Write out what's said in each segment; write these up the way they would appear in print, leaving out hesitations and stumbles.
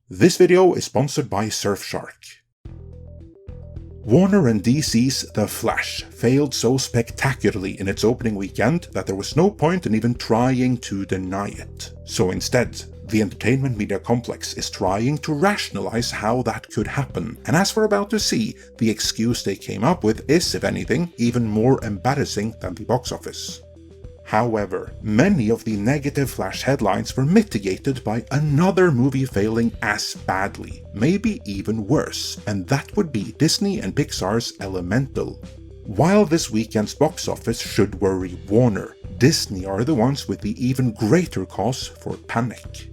This video is sponsored by Surfshark. Warner and DC's The Flash failed so spectacularly in its opening weekend that there was no point in even trying to deny it. So instead, the entertainment media complex is trying to rationalize how that could happen, and as we're about to see, the excuse they came up with is, if anything, even more embarrassing than the box office. However, many of the negative Flash headlines were mitigated by another movie failing as badly, maybe even worse, and that would be Disney and Pixar's Elemental. While this weekend's box office should worry Warner, Disney are the ones with the even greater cause for panic.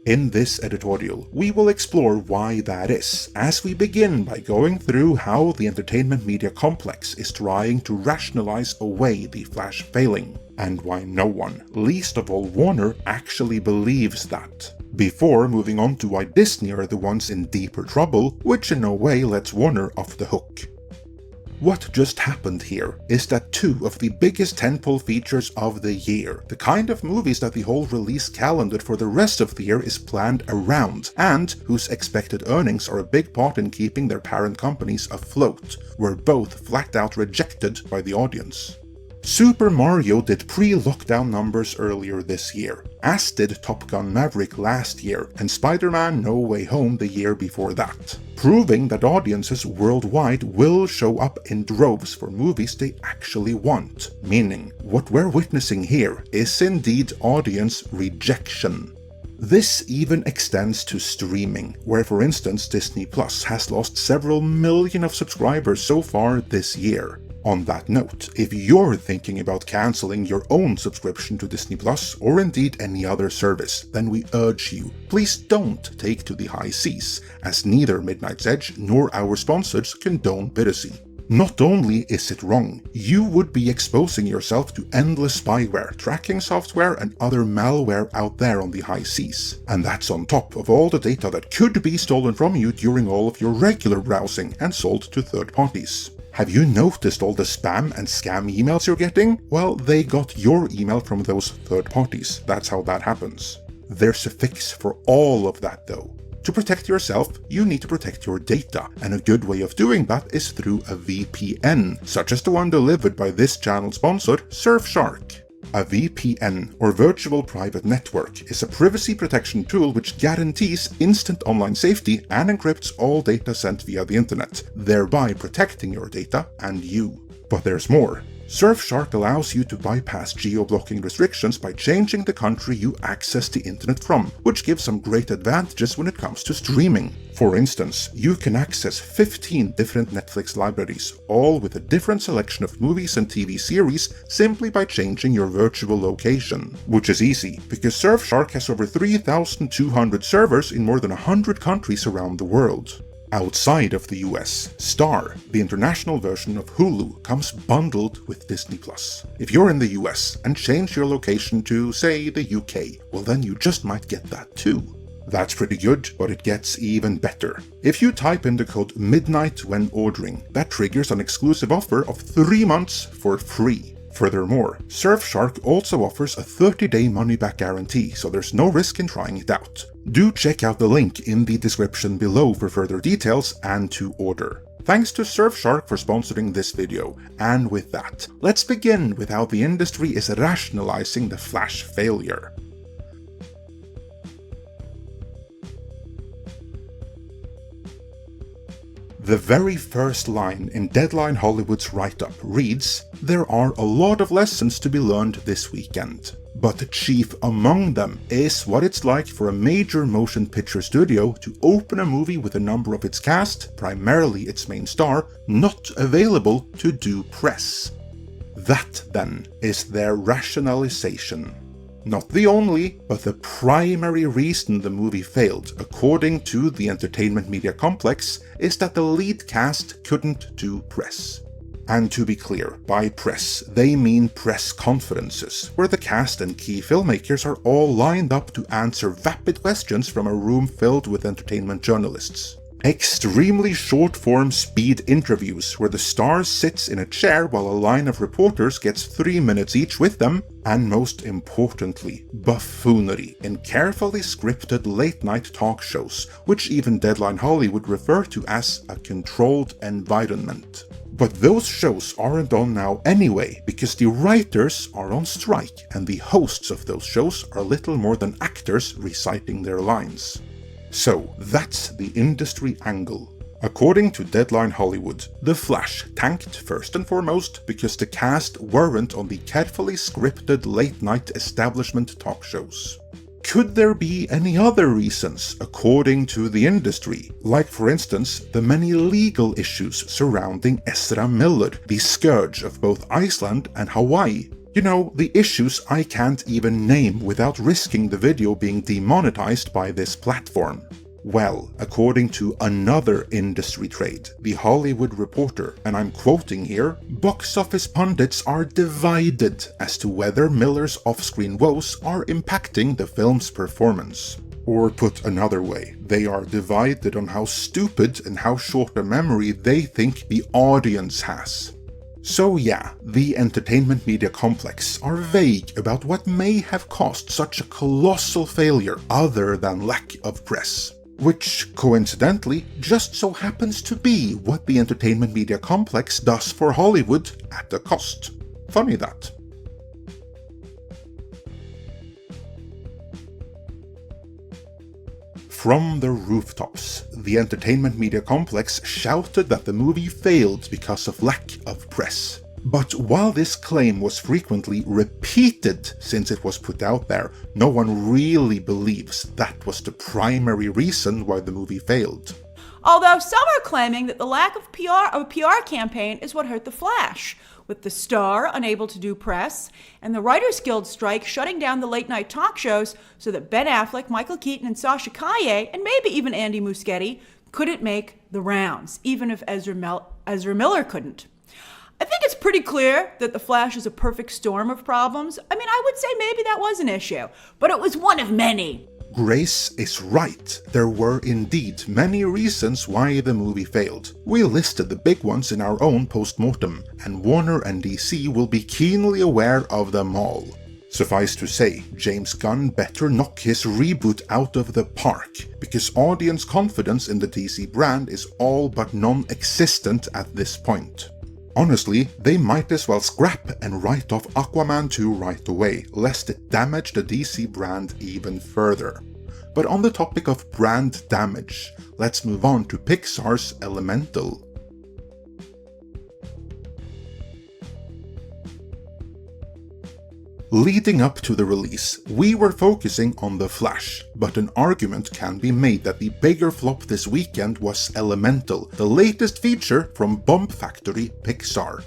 In this editorial, we will explore why that is, as we begin by going through how the entertainment media complex is trying to rationalize away the Flash failing, and why no one, least of all Warner, actually believes that, before moving on to why Disney are the ones in deeper trouble, which in no way lets Warner off the hook. What just happened here is that two of the biggest tentpole features of the year, the kind of movies that the whole release calendar for the rest of the year is planned around, and whose expected earnings are a big part in keeping their parent companies afloat, were both flat out rejected by the audience. Super Mario did pre-lockdown numbers earlier this year, as did Top Gun Maverick last year, and Spider-Man No Way Home the year before that, proving that audiences worldwide will show up in droves for movies they actually want, meaning what we're witnessing here is indeed audience rejection. This even extends to streaming, where for instance Disney Plus has lost several million of subscribers so far this year. On that note, if you're thinking about cancelling your own subscription to Disney Plus or indeed any other service, then we urge you, please don't take to the high seas, as neither Midnight's Edge nor our sponsors condone piracy. Not only is it wrong, you would be exposing yourself to endless spyware, tracking software and other malware out there on the high seas. And that's on top of all the data that could be stolen from you during all of your regular browsing and sold to third parties. Have you noticed all the spam and scam emails you're getting? Well, they got your email from those third parties. That's how that happens. There's a fix for all of that though. To protect yourself, you need to protect your data, and a good way of doing that is through a VPN, such as the one delivered by this channel sponsor, Surfshark. A VPN, or Virtual Private Network, is a privacy protection tool which guarantees instant online safety and encrypts all data sent via the internet, thereby protecting your data and you. But there's more. Surfshark allows you to bypass geo-blocking restrictions by changing the country you access the internet from, which gives some great advantages when it comes to streaming. For instance, you can access 15 different Netflix libraries, all with a different selection of movies and TV series simply by changing your virtual location. Which is easy, because Surfshark has over 3,200 servers in more than 100 countries around the world. Outside of the US, Star, the international version of Hulu, comes bundled with Disney+. If you're in the US and change your location to, say, the UK, well then you just might get that too. That's pretty good, but it gets even better. If you type in the code MIDNIGHT when ordering, that triggers an exclusive offer of 3 months for free. Furthermore, Surfshark also offers a 30-day money-back guarantee, so there's no risk in trying it out. Do check out the link in the description below for further details and to order. Thanks to Surfshark for sponsoring this video, and with that, let's begin with how the industry is rationalizing the Flash failure. The very first line in Deadline Hollywood's write-up reads, "There are a lot of lessons to be learned this weekend. But chief among them is what it's like for a major motion picture studio to open a movie with a number of its cast, primarily its main star, not available to do press." That, then, is their rationalization. Not the only, but the primary reason the movie failed, according to the entertainment media complex, is that the lead cast couldn't do press. And to be clear, by press, they mean press conferences, where the cast and key filmmakers are all lined up to answer vapid questions from a room filled with entertainment journalists. Extremely short-form speed interviews where the star sits in a chair while a line of reporters gets 3 minutes each with them, and most importantly, buffoonery in carefully scripted late-night talk shows, which even Deadline Hollywood refer to as a controlled environment. But those shows aren't on now anyway, because the writers are on strike and the hosts of those shows are little more than actors reciting their lines. So that's the industry angle. According to Deadline Hollywood, The Flash tanked first and foremost because the cast weren't on the carefully scripted late-night establishment talk shows. Could there be any other reasons according to the industry? Like for instance, the many legal issues surrounding Ezra Miller, the scourge of both Iceland and Hawaii. You know, the issues I can't even name without risking the video being demonetized by this platform. Well, according to another industry trade, The Hollywood Reporter, and I'm quoting here, box office pundits are divided as to whether Miller's off-screen woes are impacting the film's performance. Or put another way, they are divided on how stupid and how short a memory they think the audience has. So yeah, the entertainment media complex are vague about what may have caused such a colossal failure other than lack of press. Which, coincidentally, just so happens to be what the entertainment media complex does for Hollywood at a cost. Funny that. From the rooftops, the entertainment media complex shouted that the movie failed because of lack of press. But while this claim was frequently repeated since it was put out there, no one really believes that was the primary reason why the movie failed. Although some are claiming that the lack of a PR campaign is what hurt The Flash, with the star unable to do press, and the Writers Guild strike shutting down the late-night talk shows so that Ben Affleck, Michael Keaton, and Sasha Calle, and maybe even Andy Muschietti, couldn't make the rounds, even if Ezra Miller couldn't. I think it's pretty clear that The Flash is a perfect storm of problems. I mean, I would say maybe that was an issue, but it was one of many. Grace is right. There were indeed many reasons why the movie failed. We listed the big ones in our own post-mortem, and Warner and DC will be keenly aware of them all. Suffice to say, James Gunn better knock his reboot out of the park, because audience confidence in the DC brand is all but non-existent at this point. Honestly, they might as well scrap and write off Aquaman 2 right away, lest it damage the DC brand even further. But on the topic of brand damage, let's move on to Pixar's Elemental. Leading up to the release, we were focusing on The Flash, but an argument can be made that the bigger flop this weekend was Elemental, the latest feature from Bomb Factory Pixar.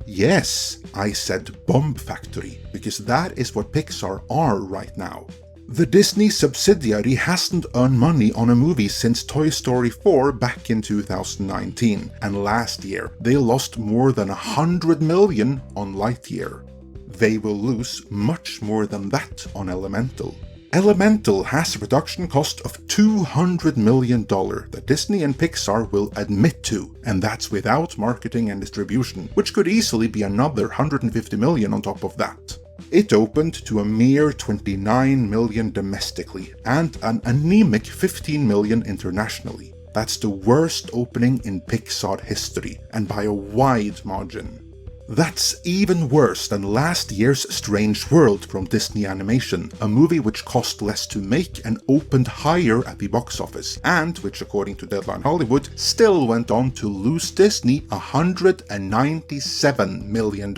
Yes, I said Bomb Factory, because that is what Pixar are right now. The Disney subsidiary hasn't earned money on a movie since Toy Story 4 back in 2019, and last year they lost more than $100 million on Lightyear. They will lose much more than that on Elemental. Elemental has a production cost of $200 million that Disney and Pixar will admit to, and that's without marketing and distribution, which could easily be another $150 million on top of that. It opened to a mere $29 million domestically, and an anemic $15 million internationally. That's the worst opening in Pixar history, and by a wide margin. That's even worse than last year's Strange World from Disney Animation, a movie which cost less to make and opened higher at the box office, and which according to Deadline Hollywood still went on to lose Disney $197 million.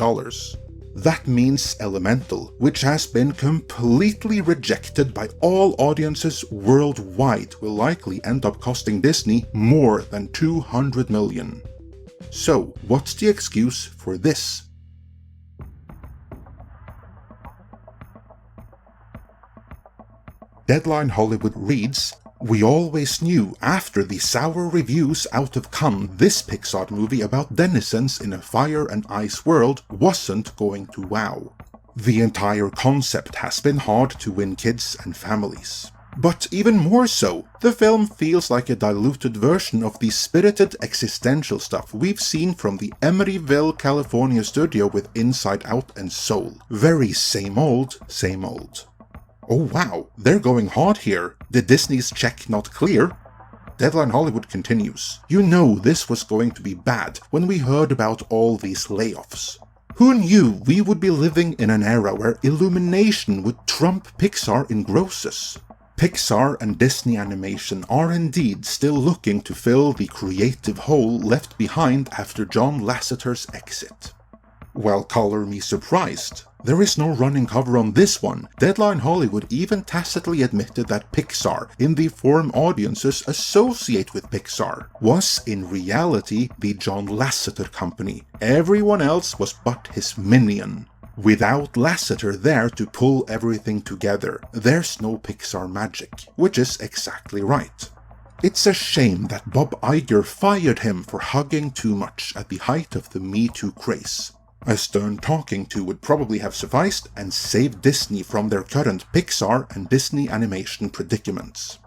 That means Elemental, which has been completely rejected by all audiences worldwide, will likely end up costing Disney more than $200 million. So, what's the excuse for this? Deadline Hollywood reads, "We always knew after the sour reviews out of Cannes this Pixar movie about denizens in a fire and ice world wasn't going to wow. The entire concept has been hard to win kids and families. But even more so, the film feels like a diluted version of the spirited existential stuff we've seen from the Emeryville, California studio with Inside Out and Soul. Very same old, same old. Oh wow, they're going hard here. Did Disney's check not clear? Deadline Hollywood continues. You know this was going to be bad when we heard about all these layoffs. Who knew we would be living in an era where Illumination would trump Pixar in grosses? Pixar and Disney Animation are indeed still looking to fill the creative hole left behind after John Lasseter's exit. Well, color me surprised. There is no running cover on this one. Deadline Hollywood even tacitly admitted that Pixar, in the form audiences associate with Pixar, was in reality the John Lasseter company. Everyone else was but his minion. Without Lasseter there to pull everything together, there's no Pixar magic, which is exactly right. It's a shame that Bob Iger fired him for hugging too much at the height of the Me Too craze. A stern talking to would probably have sufficed and saved Disney from their current Pixar and Disney animation predicaments.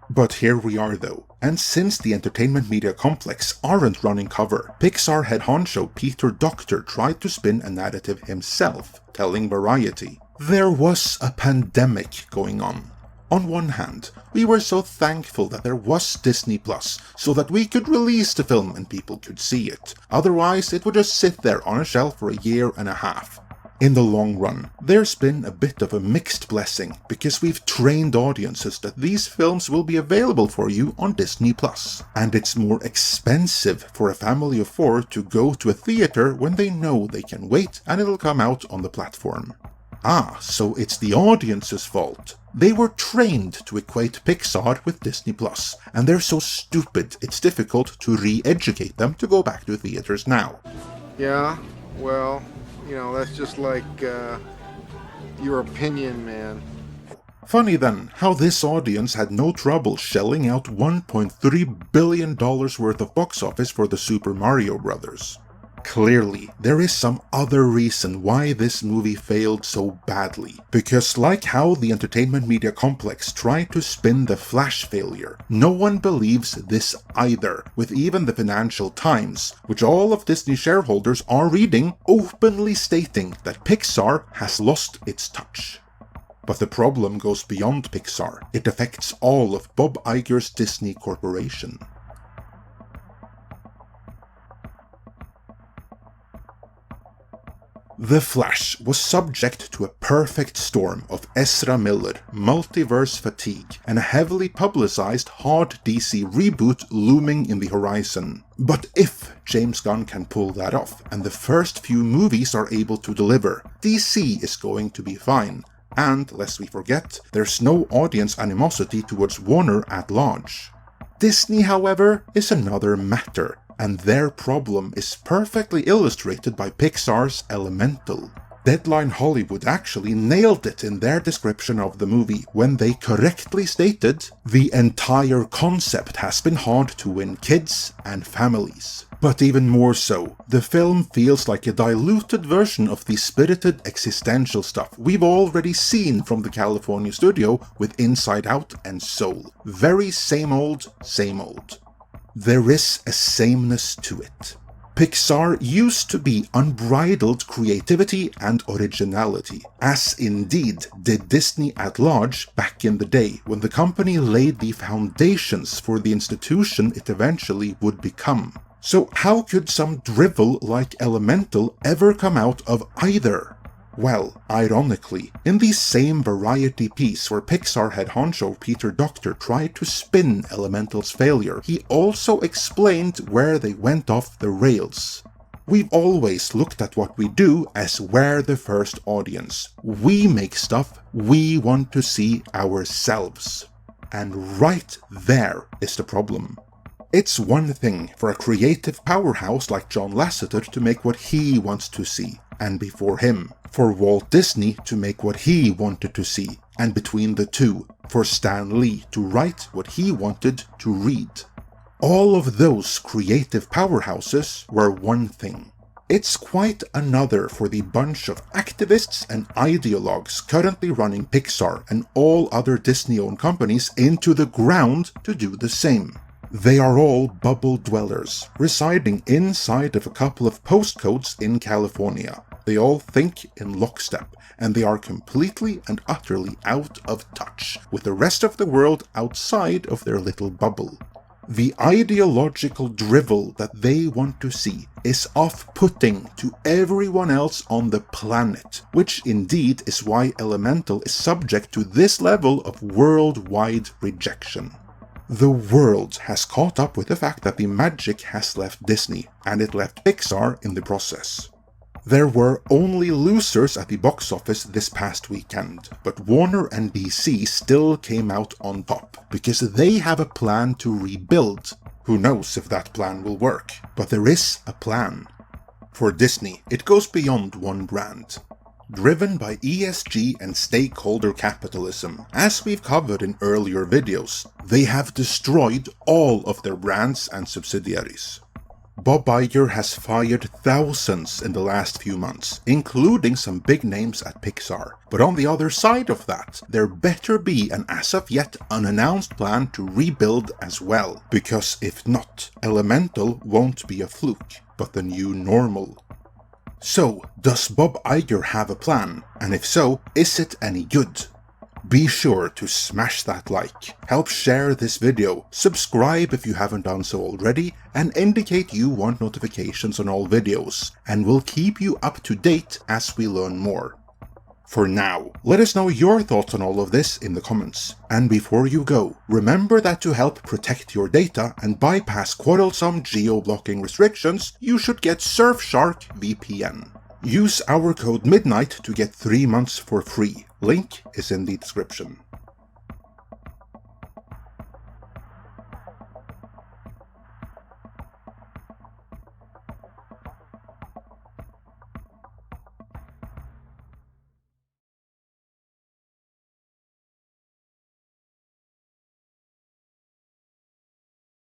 But here we are though, and since the entertainment media complex aren't running cover, Pixar head honcho Peter Docter tried to spin a narrative himself, telling Variety, there was a pandemic going on. On one hand, we were so thankful that there was Disney Plus, so that we could release the film and people could see it. Otherwise, it would just sit there on a shelf for a year and a half. In the long run, there's been a bit of a mixed blessing, because we've trained audiences that these films will be available for you on Disney Plus. And it's more expensive for a family of 4 to go to a theater when they know they can wait and it'll come out on the platform. Ah, so it's the audience's fault. They were trained to equate Pixar with Disney Plus, and they're so stupid it's difficult to re-educate them to go back to theaters now. Yeah, well, that's just like, your opinion, man. Funny then, how this audience had no trouble shelling out $1.3 billion worth of box office for the Super Mario Bros. Clearly, there is some other reason why this movie failed so badly, because like how the entertainment media complex tried to spin the Flash failure, no one believes this either, with even the Financial Times, which all of Disney shareholders are reading, openly stating that Pixar has lost its touch. But the problem goes beyond Pixar. It affects all of Bob Iger's Disney Corporation. The Flash was subject to a perfect storm of Ezra Miller, multiverse fatigue, and a heavily publicized hard DC reboot looming in the horizon. But if James Gunn can pull that off, and the first few movies are able to deliver, DC is going to be fine. And, lest we forget, there's no audience animosity towards Warner at large. Disney, however, is another matter. And their problem is perfectly illustrated by Pixar's Elemental. Deadline Hollywood actually nailed it in their description of the movie when they correctly stated, the entire concept has been hard to win kids and families. But even more so, the film feels like a diluted version of the spirited existential stuff we've already seen from the California studio with Inside Out and Soul. Very same old, same old. There is a sameness to it. Pixar used to be unbridled creativity and originality, as indeed did Disney at large back in the day when the company laid the foundations for the institution it eventually would become. So how could some drivel like Elemental ever come out of either? Well, ironically, in the same Variety piece where Pixar head honcho Peter Docter tried to spin Elemental's failure, he also explained where they went off the rails. We've always looked at what we do as we're the first audience. We make stuff we want to see ourselves. And right there is the problem. It's one thing for a creative powerhouse like John Lasseter to make what he wants to see, and before him, for Walt Disney to make what he wanted to see, and between the two, for Stan Lee to write what he wanted to read. All of those creative powerhouses were one thing. It's quite another for the bunch of activists and ideologues currently running Pixar and all other Disney-owned companies into the ground to do the same. They are all bubble dwellers, residing inside of a couple of postcodes in California. They all think in lockstep, and they are completely and utterly out of touch with the rest of the world outside of their little bubble. The ideological drivel that they want to see is off-putting to everyone else on the planet, which indeed is why Elemental is subject to this level of worldwide rejection. The world has caught up with the fact that the magic has left Disney, and it left Pixar in the process. There were only losers at the box office this past weekend, but Warner and DC still came out on top, because they have a plan to rebuild. Who knows if that plan will work, but there is a plan. For Disney, it goes beyond one brand. Driven by ESG and stakeholder capitalism, as we've covered in earlier videos, they have destroyed all of their brands and subsidiaries. Bob Iger has fired thousands in the last few months, including some big names at Pixar. But on the other side of that, there better be an as of yet unannounced plan to rebuild as well, because if not, Elemental won't be a fluke, but the new normal. So, does Bob Iger have a plan? And if so, is it any good? Be sure to smash that like, help share this video, subscribe if you haven't done so already, and indicate you want notifications on all videos, and we'll keep you up to date as we learn more. For now, let us know your thoughts on all of this in the comments. And before you go, remember that to help protect your data and bypass quarrelsome geo-blocking restrictions, you should get Surfshark VPN. Use our code MIDNIGHT to get 3 months for free. Link is in the description.